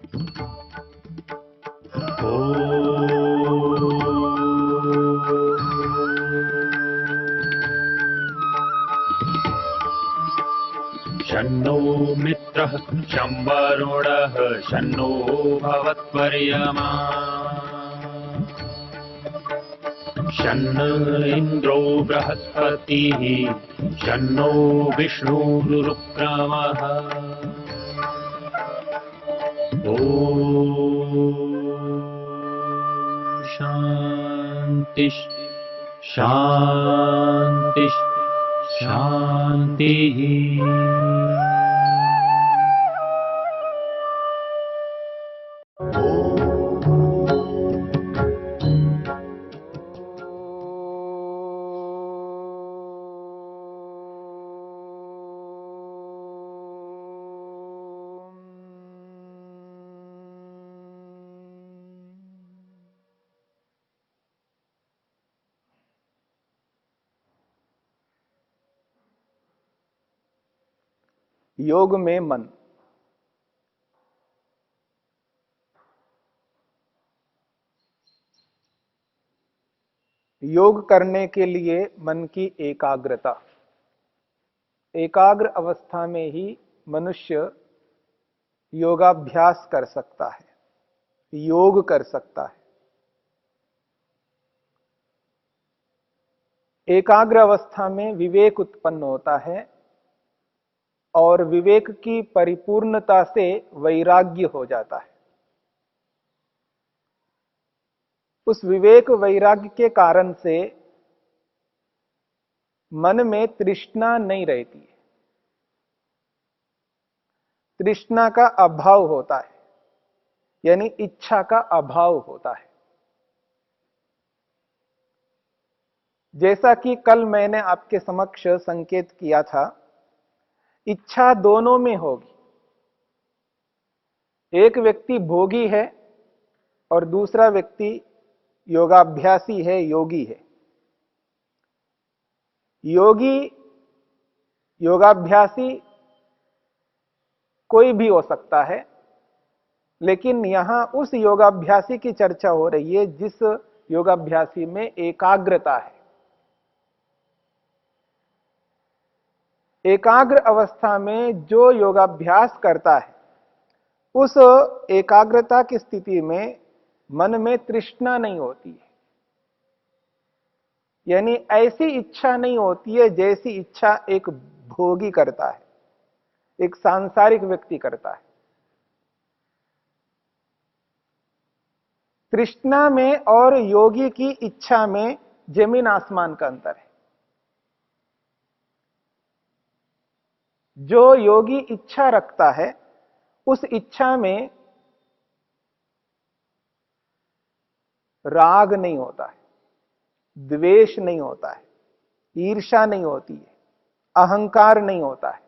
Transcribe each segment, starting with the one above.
शन्नो मित्रः शं वरुणः शन्नो भवत्वर्यमा शन्न इन्द्रो बृहस्पतिः शन्नो विष्णुरुक्रमः ॐ शान्ति शान्ति शान्तिः। योग में मन। योग करने के लिए मन की एकाग्रता। एकाग्र अवस्था में ही मनुष्य योगाभ्यास कर सकता है, योग कर सकता है। एकाग्र अवस्था में विवेक उत्पन्न होता है और विवेक की परिपूर्णता से वैराग्य हो जाता है। उस विवेक वैराग्य के कारण से मन में तृष्णा नहीं रहती है, तृष्णा का अभाव होता है, यानी इच्छा का अभाव होता है। जैसा कि कल मैंने आपके समक्ष संकेत किया था, इच्छा दोनों में होगी। एक व्यक्ति भोगी है और दूसरा व्यक्ति योगाभ्यासी है, योगी है। योगी, योगाभ्यासी कोई भी हो सकता है, लेकिन यहां उस योगाभ्यासी की चर्चा हो रही है जिस योगाभ्यासी में एकाग्रता है। एकाग्र अवस्था में जो योगाभ्यास करता है, उस एकाग्रता की स्थिति में मन में तृष्णा नहीं होती है, यानी ऐसी इच्छा नहीं होती है जैसी इच्छा एक भोगी करता है, एक सांसारिक व्यक्ति करता है। तृष्णा में और योगी की इच्छा में जमीन आसमान का अंतर है। जो योगी इच्छा रखता है, उस इच्छा में राग नहीं होता है, द्वेष नहीं होता है, ईर्ष्या नहीं होती है, अहंकार नहीं होता है।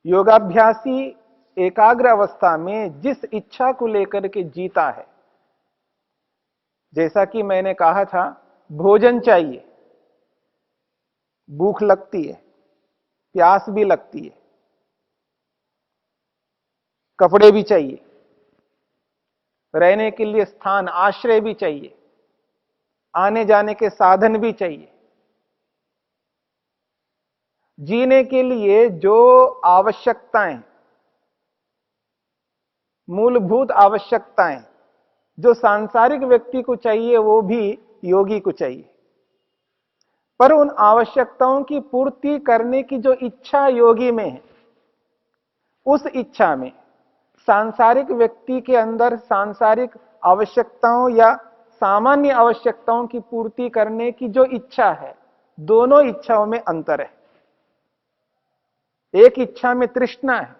योगाभ्यासी एकाग्र अवस्था में जिस इच्छा को लेकर के जीता है, जैसा कि मैंने कहा था, भोजन चाहिए, भूख लगती है, प्यास भी लगती है, कपड़े भी चाहिए, रहने के लिए स्थान आश्रय भी चाहिए, आने जाने के साधन भी चाहिए। जीने के लिए जो आवश्यकताएं, मूलभूत आवश्यकताएं जो सांसारिक व्यक्ति को चाहिए, वो भी योगी को चाहिए। पर उन आवश्यकताओं की पूर्ति करने की जो इच्छा योगी में है, उस इच्छा में सांसारिक व्यक्ति के अंदर सांसारिक आवश्यकताओं या सामान्य आवश्यकताओं की पूर्ति करने की जो इच्छा है, दोनों इच्छाओं में अंतर है। एक इच्छा में तृष्णा है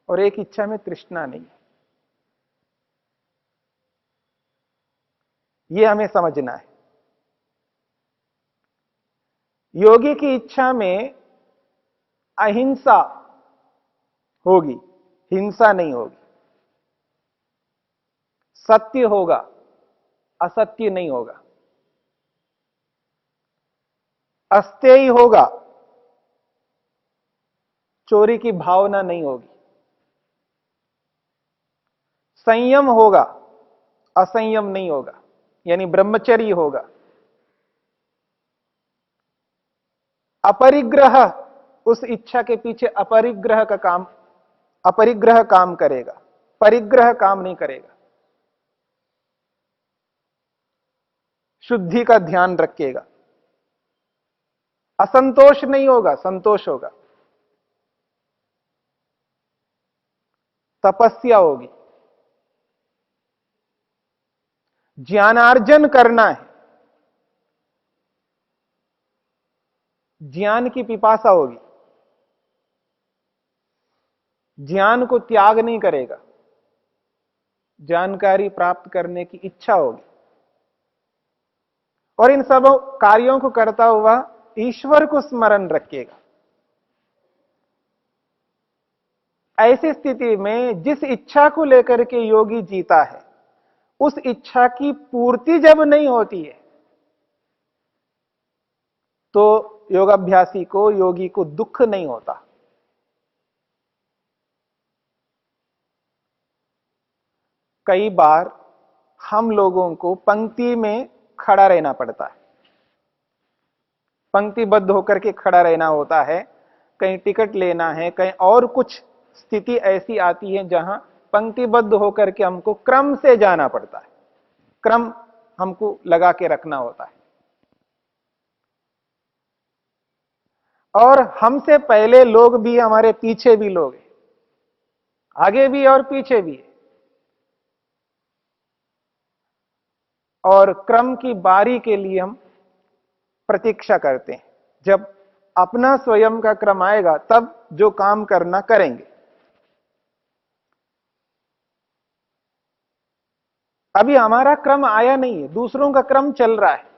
और एक इच्छा में तृष्णा नहीं है। यह हमें समझना है। योगी की इच्छा में अहिंसा होगी, हिंसा नहीं होगी। सत्य होगा, असत्य नहीं होगा। अस्तेय होगा, चोरी की भावना नहीं होगी, संयम होगा, असंयम नहीं होगा, यानी ब्रह्मचर्य होगा। अपरिग्रह, उस इच्छा के पीछे अपरिग्रह काम करेगा, परिग्रह काम नहीं करेगा। शुद्धि का ध्यान रखेगा। असंतोष नहीं होगा, संतोष होगा। तपस्या होगी। ज्ञानार्जन करना है, ज्ञान की पिपासा होगी, ज्ञान को त्याग नहीं करेगा, जानकारी प्राप्त करने की इच्छा होगी। और इन सब कार्यों को करता हुआ ईश्वर को स्मरण रखेगा। ऐसी स्थिति में जिस इच्छा को लेकर के योगी जीता है, उस इच्छा की पूर्ति जब नहीं होती है, तो योगाभ्यासी को, योगी को दुख नहीं होता। कई बार हम लोगों को पंक्ति में खड़ा रहना पड़ता है, पंक्तिबद्ध होकर के खड़ा रहना होता है। कहीं टिकट लेना है, कहीं और कुछ स्थिति ऐसी आती है जहां पंक्तिबद्ध होकर के हमको क्रम से जाना पड़ता है, क्रम हमको लगा के रखना होता है। और हमसे पहले लोग भी, हमारे पीछे भी लोग हैं, आगे भी और पीछे भी है। और क्रम की बारी के लिए हम प्रतीक्षा करते हैं। जब अपना स्वयं का क्रम आएगा तब जो काम करना करेंगे। अभी हमारा क्रम आया नहीं है, दूसरों का क्रम चल रहा है।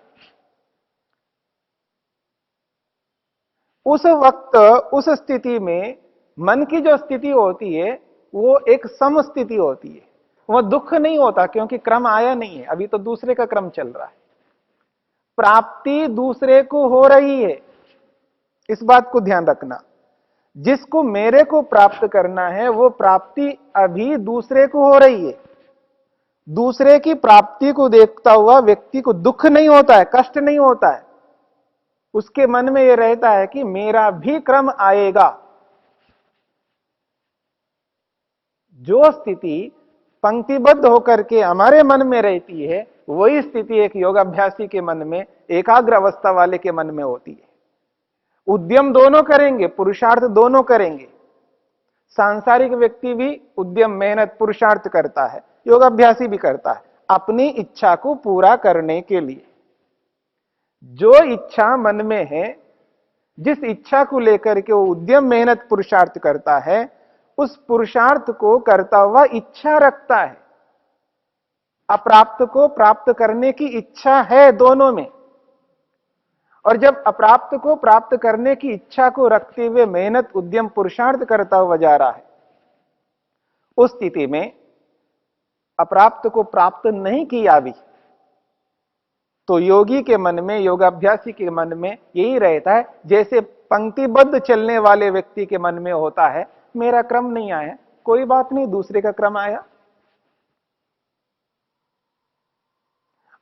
उस वक्त, उस स्थिति में मन की जो स्थिति होती है वो एक सम स्थिति होती है। वह दुख नहीं होता क्योंकि क्रम आया नहीं है, अभी तो दूसरे का क्रम चल रहा है। प्राप्ति दूसरे को हो रही है, इस बात को ध्यान रखना। जिसको मेरे को प्राप्त करना है वो प्राप्ति अभी दूसरे को हो रही है। दूसरे की प्राप्ति को देखता हुआ व्यक्ति को दुख नहीं होता है, कष्ट नहीं होता है। उसके मन में यह रहता है कि मेरा भी क्रम आएगा। जो स्थिति पंक्तिबद्ध होकर के हमारे मन में रहती है, वही स्थिति एक योगाभ्यासी के मन में, एकाग्र अवस्था वाले के मन में होती है। उद्यम दोनों करेंगे, पुरुषार्थ दोनों करेंगे। सांसारिक व्यक्ति भी उद्यम, मेहनत, पुरुषार्थ करता है, योगाभ्यासी भी करता है अपनी इच्छा को पूरा करने के लिए। जो इच्छा मन में है, जिस इच्छा को लेकर के वो उद्यम, मेहनत, पुरुषार्थ करता है, उस पुरुषार्थ को करता हुआ इच्छा रखता है। अप्राप्त को प्राप्त करने की इच्छा है दोनों में। और जब अप्राप्त को प्राप्त करने की इच्छा को रखते हुए मेहनत, उद्यम, पुरुषार्थ करता हुआ जा रहा है, उस स्थिति में अप्राप्त को प्राप्त नहीं किया भी, तो योगी के मन में, योगाभ्यासी के मन में यही रहता है जैसे पंक्तिबद्ध चलने वाले व्यक्ति के मन में होता है, मेरा क्रम नहीं आया, कोई बात नहीं, दूसरे का क्रम आया।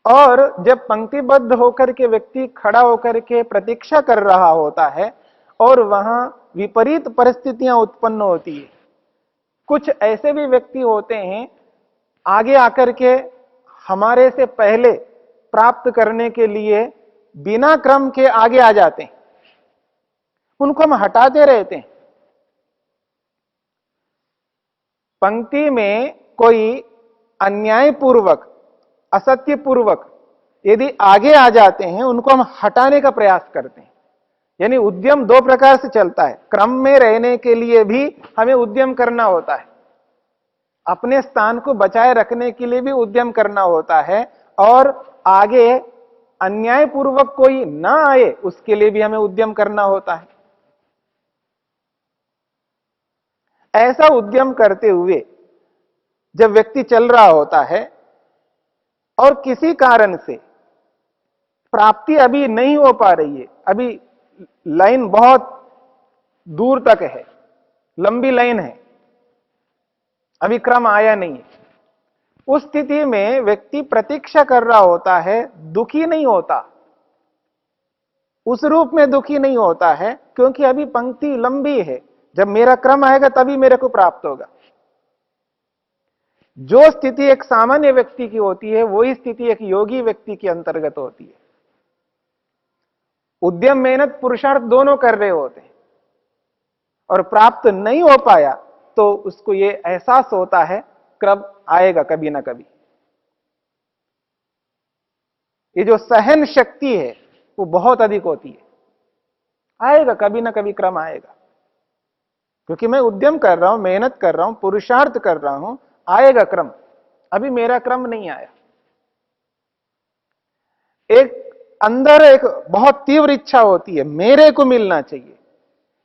और जब पंक्तिबद्ध होकर के व्यक्ति खड़ा होकर के प्रतीक्षा कर रहा होता है और वहां विपरीत परिस्थितियां उत्पन्न होती है, कुछ ऐसे भी व्यक्ति होते हैं आगे आकर के हमारे से पहले प्राप्त करने के लिए बिना क्रम के आगे आ जाते हैं, उनको हम हटाते रहते हैं। पंक्ति में कोई अन्यायपूर्वक, असत्यपूर्वक यदि आगे आ जाते हैं, उनको हम हटाने का प्रयास करते हैं। यानी उद्यम दो प्रकार से चलता है। क्रम में रहने के लिए भी हमें उद्यम करना होता है, अपने स्थान को बचाए रखने के लिए भी उद्यम करना होता है, और आगे अन्यायपूर्वक कोई ना आए उसके लिए भी हमें उद्यम करना होता है। ऐसा उद्यम करते हुए जब व्यक्ति चल रहा होता है और किसी कारण से प्राप्ति अभी नहीं हो पा रही है, अभी लाइन बहुत दूर तक है, लंबी लाइन है, अभी क्रम आया नहीं है। उस स्थिति में व्यक्ति प्रतीक्षा कर रहा होता है, दुखी नहीं होता, उस रूप में दुखी नहीं होता है, क्योंकि अभी पंक्ति लंबी है, जब मेरा क्रम आएगा तभी मेरे को प्राप्त होगा। जो स्थिति एक सामान्य व्यक्ति की होती है, वही स्थिति एक योगी व्यक्ति के अंतर्गत होती है। उद्यम मेहनत पुरुषार्थ दोनों कर रहे होते हैं और प्राप्त नहीं हो पाया तो उसको ये एहसास होता है क्रम आएगा कभी ना कभी। ये जो सहन शक्ति है वो बहुत अधिक होती है, आएगा कभी ना कभी क्रम आएगा, क्योंकि मैं उद्यम कर रहा हूं, मेहनत कर रहा हूं, पुरुषार्थ कर रहा हूं, आएगा क्रम। अभी मेरा क्रम नहीं आया। एक अंदर एक बहुत तीव्र इच्छा होती है, मेरे को मिलना चाहिए,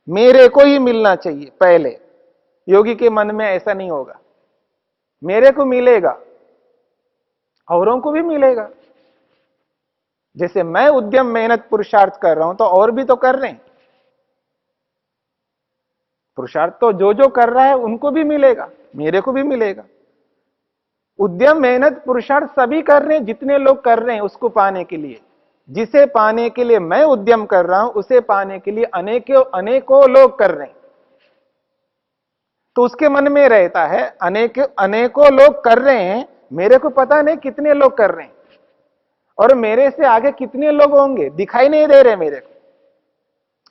मेरे को ही मिलना चाहिए। पहले योगी के मन में ऐसा नहीं होगा, मेरे को मिलेगा, औरों को भी मिलेगा। जैसे मैं उद्यम मेहनत पुरुषार्थ कर रहा हूं तो और भी तो कर रहे हैं, पुरुषार्थ तो जो जो कर रहा है उनको भी मिलेगा, मेरे को भी मिलेगा। उद्यम मेहनत पुरुषार्थ सभी कर रहे हैं, जितने लोग कर रहे हैं उसको पाने के लिए। जिसे पाने के लिए मैं उद्यम कर रहा हूं, उसे पाने के लिए अनेकों लोग कर रहे हैं। तो उसके मन में रहता है अनेकों लोग कर रहे हैं, मेरे को पता नहीं कितने लोग कर रहे हैं और मेरे से आगे कितने लोग होंगे, दिखाई नहीं दे रहे मेरे को।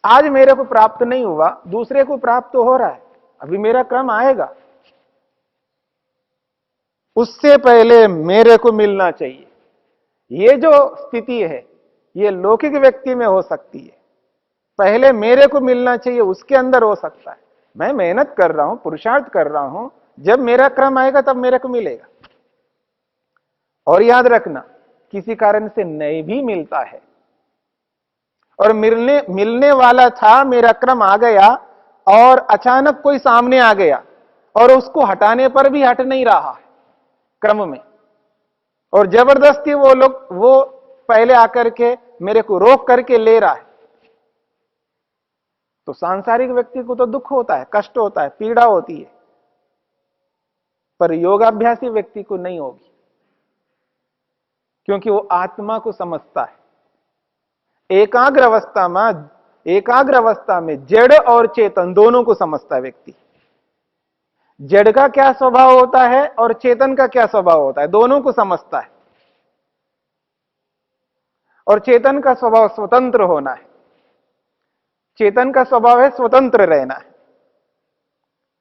आज मेरे को प्राप्त नहीं हुआ, दूसरे को प्राप्त हो रहा है, अभी मेरा क्रम आएगा, उससे पहले मेरे को मिलना चाहिए। ये जो स्थिति है ये लौकिक व्यक्ति में हो सकती है, पहले मेरे को मिलना चाहिए उसके अंदर हो सकता है। मैं मेहनत कर रहा हूं, पुरुषार्थ कर रहा हूं, जब मेरा क्रम आएगा तब मेरे को मिलेगा। और याद रखना, किसी कारण से नहीं भी मिलता है और मिलने वाला था, मेरा क्रम आ गया और अचानक कोई सामने आ गया और उसको हटाने पर भी हट नहीं रहा है क्रम में, और जबरदस्ती वो पहले आकर के मेरे को रोक करके ले रहा है, तो सांसारिक व्यक्ति को तो दुख होता है, कष्ट होता है, पीड़ा होती है, पर योगाभ्यासी व्यक्ति को नहीं होगी, क्योंकि वो आत्मा को समझता है। एकाग्र अवस्था में जड़ और चेतन दोनों को समझता है व्यक्ति। जड़ का क्या स्वभाव होता है और चेतन का क्या स्वभाव होता है, दोनों को समझता है। और चेतन का स्वभाव स्वतंत्र होना है, चेतन का स्वभाव है स्वतंत्र रहना है,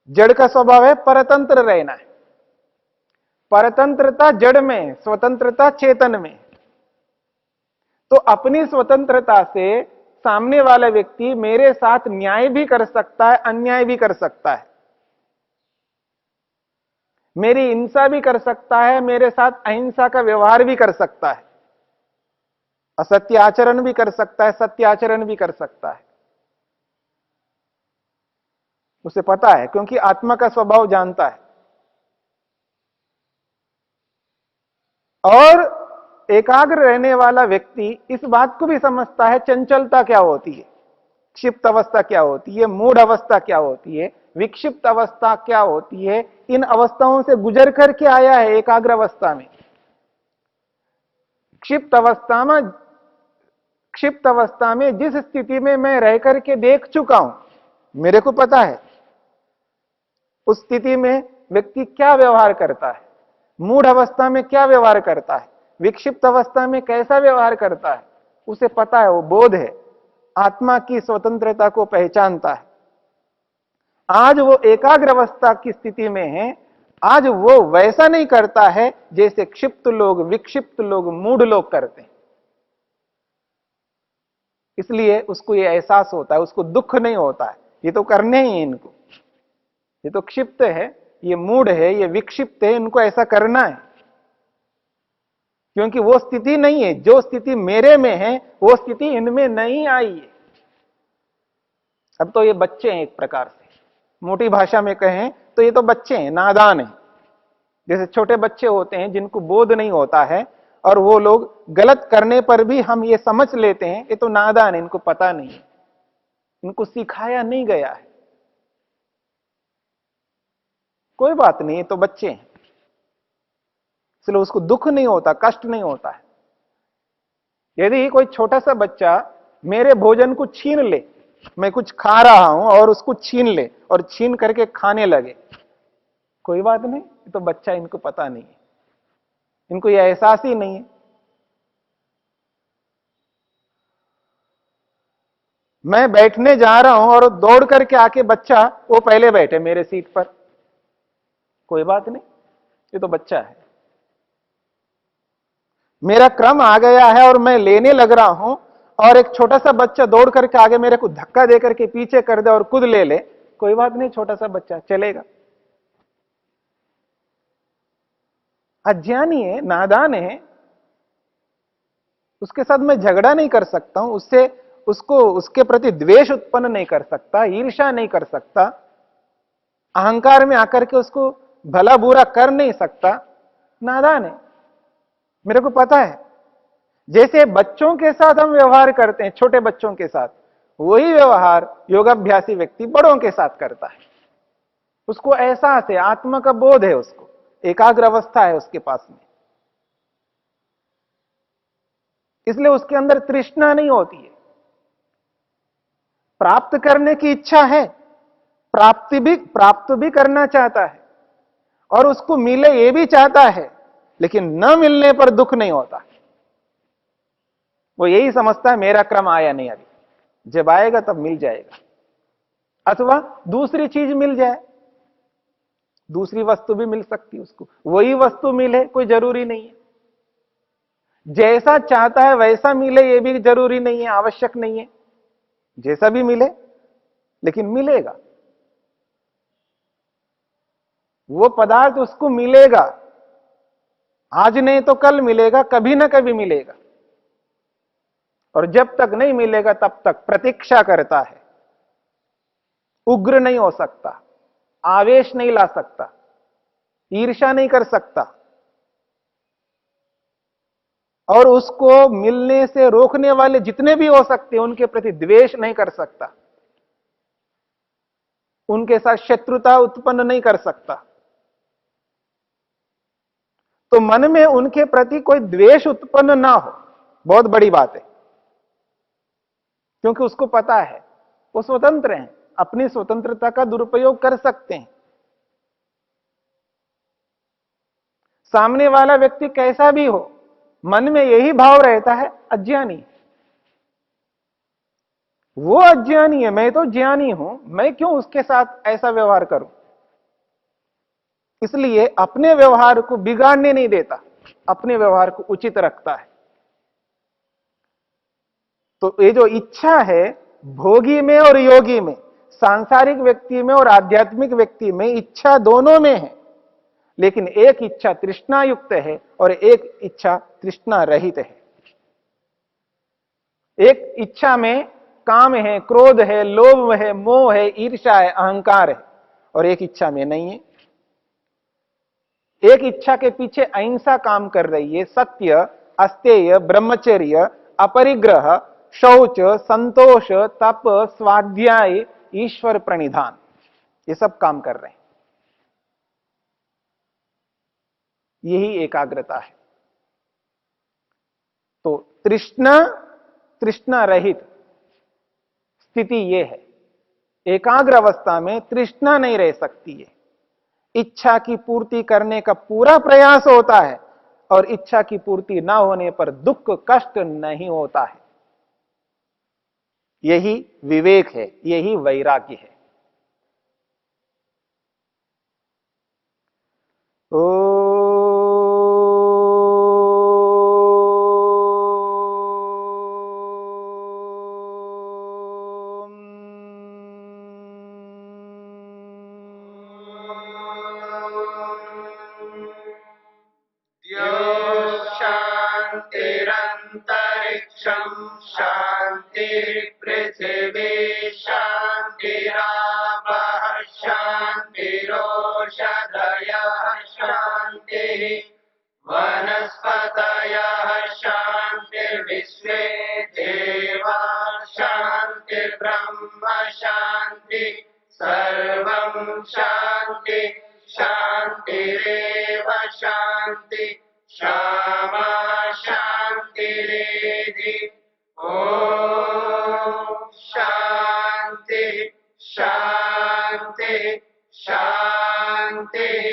जड़ का स्वभाव है परतंत्र रहना है। परतंत्रता जड़ में, स्वतंत्रता चेतन में। तो अपनी स्वतंत्रता से सामने वाला व्यक्ति मेरे साथ न्याय भी कर सकता है, अन्याय भी कर सकता है, मेरी हिंसा भी कर सकता है, मेरे साथ अहिंसा का व्यवहार भी कर सकता है, असत्य आचरण भी कर सकता है, सत्य आचरण भी कर सकता है। उसे पता है, क्योंकि आत्मा का स्वभाव जानता है। और एकाग्र रहने वाला व्यक्ति इस बात को भी समझता है चंचलता क्या होती है, क्षिप्त अवस्था क्या होती है, मूढ़ अवस्था क्या होती है, विक्षिप्त अवस्था क्या होती है। इन अवस्थाओं से गुजर करके आया है एकाग्र अवस्था में। क्षिप्त अवस्था में जिस स्थिति में मैं रह करके देख चुका हूं, मेरे को पता है उस स्थिति में व्यक्ति क्या व्यवहार करता है, मूढ़ अवस्था में क्या व्यवहार करता है, विक्षिप्त अवस्था में कैसा व्यवहार करता है, उसे पता है, वो बोध है, आत्मा की स्वतंत्रता को पहचानता है। आज वो एकाग्र अवस्था की स्थिति में है, आज वो वैसा नहीं करता है जैसे क्षिप्त लोग, विक्षिप्त लोग, मूढ़ लोग करते हैं। इसलिए उसको ये एहसास होता है, उसको दुख नहीं होता है, ये तो करने ही है इनको, ये तो क्षिप्त है, ये मूढ़ है, ये विक्षिप्त है, इनको ऐसा करना है। क्योंकि वो स्थिति नहीं है, जो स्थिति मेरे में है वो स्थिति इनमें नहीं आई है। अब तो ये बच्चे हैं, एक प्रकार से मोटी भाषा में कहें तो ये तो बच्चे हैं, नादान हैं। जैसे छोटे बच्चे होते हैं जिनको बोध नहीं होता है और वो लोग गलत करने पर भी हम ये समझ लेते हैं ये तो नादान है, इनको पता नहीं है, इनको सिखाया नहीं गया है। कोई बात नहीं, ये तो बच्चे हैं, इसलिए उसको दुख नहीं होता, कष्ट नहीं होता है। यदि कोई छोटा सा बच्चा मेरे भोजन को छीन ले, मैं कुछ खा रहा हूं और उसको छीन ले और छीन करके खाने लगे, कोई बात नहीं, ये तो बच्चा, इनको पता नहीं है, इनको यह एहसास ही नहीं है। मैं बैठने जा रहा हूं और दौड़ करके आके बच्चा वो पहले बैठे मेरे सीट पर, कोई बात नहीं, ये तो बच्चा है। मेरा क्रम आ गया है और मैं लेने लग रहा हूं और एक छोटा सा बच्चा दौड़ करके आगे मेरे को धक्का दे करके पीछे कर दे और खुद ले ले, कोई बात नहीं, छोटा सा बच्चा चलेगा। अज्ञानी है, नादान है, उसके साथ मैं झगड़ा नहीं कर सकता हूं, उससे उसको उसके प्रति द्वेष उत्पन्न नहीं कर सकता, ईर्ष्या नहीं कर सकता, अहंकार में आकर के उसको भला बुरा कर नहीं सकता, नादान है। मेरे को पता है, जैसे बच्चों के साथ हम व्यवहार करते हैं, छोटे बच्चों के साथ, वही व्यवहार योगाभ्यासी व्यक्ति बड़ों के साथ करता है। उसको एहसास है, आत्मा का बोध है, उसको एकाग्र अवस्था है उसके पास में, इसलिए उसके अंदर तृष्णा नहीं होती है। प्राप्त करने की इच्छा है, प्राप्त भी करना चाहता है और उसको मिले ये भी चाहता है, लेकिन न मिलने पर दुख नहीं होता। वो यही समझता है मेरा क्रम आया नहीं, अभी जब आएगा तब मिल जाएगा, अथवा दूसरी चीज मिल जाए, दूसरी वस्तु भी मिल सकती है उसको, वही वस्तु मिले कोई जरूरी नहीं है, जैसा चाहता है वैसा मिले ये भी जरूरी नहीं है, आवश्यक नहीं है, जैसा भी मिले लेकिन मिलेगा, वो पदार्थ उसको मिलेगा, आज नहीं तो कल मिलेगा, कभी ना कभी मिलेगा, और जब तक नहीं मिलेगा तब तक प्रतीक्षा करता है। उग्र नहीं हो सकता, आवेश नहीं ला सकता, ईर्ष्या नहीं कर सकता, और उसको मिलने से रोकने वाले जितने भी हो सकते हैं उनके प्रति द्वेष नहीं कर सकता, उनके साथ शत्रुता उत्पन्न नहीं कर सकता। तो मन में उनके प्रति कोई द्वेष उत्पन्न ना हो, बहुत बड़ी बात है, क्योंकि उसको पता है वो स्वतंत्र हैं, अपनी स्वतंत्रता का दुरुपयोग कर सकते हैं। सामने वाला व्यक्ति कैसा भी हो, मन में यही भाव रहता है, अज्ञानी, वो अज्ञानी है, मैं तो ज्ञानी हूं, मैं क्यों उसके साथ ऐसा व्यवहार करूं, इसलिए अपने व्यवहार को बिगाड़ने नहीं देता, अपने व्यवहार को उचित रखता है। तो ये जो इच्छा है, भोगी में और योगी में, सांसारिक व्यक्ति में और आध्यात्मिक व्यक्ति में इच्छा दोनों में है, लेकिन एक इच्छा तृष्णा युक्त है और एक इच्छा तृष्णा रहित है। एक इच्छा में काम है, क्रोध है, लोभ है, मोह है, ईर्ष्या है, अहंकार है, और एक इच्छा में नहीं है। एक इच्छा के पीछे अहिंसा काम कर रही है, सत्य, अस्तेय, ब्रह्मचर्य, अपरिग्रह, शौच, संतोष, तप, स्वाध्याय, ईश्वर प्रणिधान, ये सब काम कर रहे हैं। यही एकाग्रता है। तो तृष्णा रहित स्थिति यह है, एकाग्र अवस्था में तृष्णा नहीं रह सकती है, इच्छा की पूर्ति करने का पूरा प्रयास होता है और इच्छा की पूर्ति ना होने पर दुख कष्ट नहीं होता है। यही विवेक है, यही वैराग्य है। शांतिरंतरिक्षं शांति पृथिवी शांतिरापः शांतिरोषधयः शांतिः वनस्पतयः शांतिर्विश्वे देवा शांतिर्ब्रह्म शांति सर्वं शांति शान्तिरेव शान्ति क्षमा शान्तिरेधि ॐ शान्ति शान्ति शान्तिः